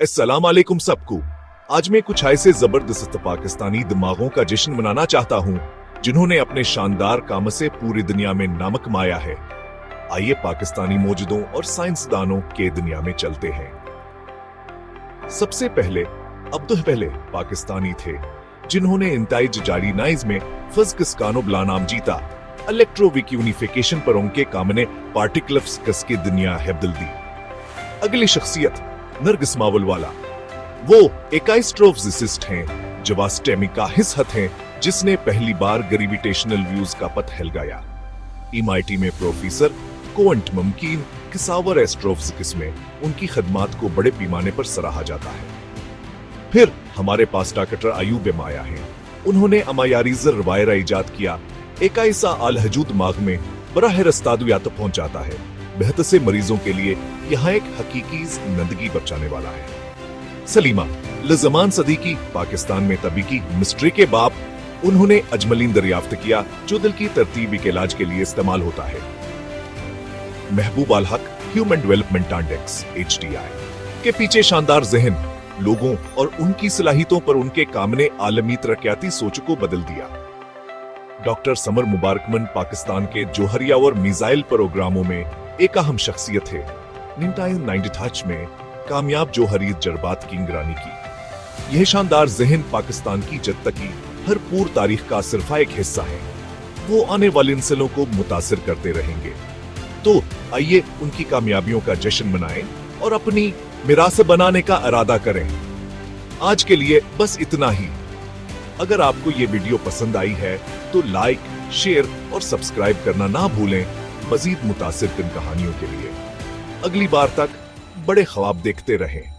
अस्सलाम वालेकुम सबको। आज मैं कुछ ऐसे जबरदस्त पाकिस्तानी दिमागों का जश्न मनाना चाहता हूँ जिन्होंने अपने शानदार काम से पूरी दुनिया में नाम कमाया है। आइए पाकिस्तानी मौजूदों और साइंसदानों के दुनिया में चलते हैं। सबसे पहले अब्दुल पहले पाकिस्तानी थे जिन्होंने इंताइज जारी नाइज में फिजिक्स का नोबेल नाम जीता। इलेक्ट्रोविक यूनिफिकेशन पर उनके काम ने पार्टिकल्स कस की दुनिया है बदल दी। अगली शख्सियत नरगिस मावलवाला। वो एक एस्ट्रोफिजिसिस्ट हैं जो वास्टेमी का हिस्सा हैं जिसने पहली बार ग्रेविटेशनल व्यूज का पथ हिलगाया। MIT में प्रोफेसर क्वांट मुमकिन किसावर एस्ट्रोफिजिक्स में उनकी खदमात को बड़े पैमाने पर सराहा जाता है। फिर हमारे पास डॉक्टर अयूब माया हैं। उन्होंने अमायारीजर वायरा इजाद किया, एक ऐसा अलहजूद दिमाग में बराह रास्त अद्वियात पहुंच जाता है। बेहतर से मरीजों के लिए यहाँ एक हकीकी जिंदगी बचाने वाला है। सलीमा लजमान सदीकी पाकिस्तान में तबीकी मिस्ट्री के बाप। उन्होंने अजमलीन दरियाफ्त किया जो दिल की तरतीब के इलाज के लिए इस्तेमाल होता है। महबूब अल हक ह्यूमन डेवलपमेंट इंडेक्स HDI के पीछे शानदार जहन, लोगों और उनकी सलाहियतों पर उनके काम ने आलमी तरक्याती सोच को बदल दिया। डॉक्टर समर मुबारकमन पाकिस्तान के जोहरिया और मिसाइल प्रोग्रामों में एक अहम शख्सियत है। 1990 में कामयाब जोहरी जरबात की निगरानी की। यह शानदार जहन पाकिस्तान की जद तक की भरपूर तारीख का सिर्फ एक हिस्सा है। वो आने वाले नस्लों को मुतासिर करते रहेंगे। तो आइए उनकी कामयाबियों का जश्न मनाएं और अपनी मिरास बनाने का इरादा करें। आज के लिए बस इतना ही। अगर आपको ये वीडियो पसंद आई है तो लाइक, शेयर और सब्सक्राइब करना ना भूलें मजीद मुतासिर कहानियों के लिए। अगली बार तक बड़े ख्वाब देखते रहें।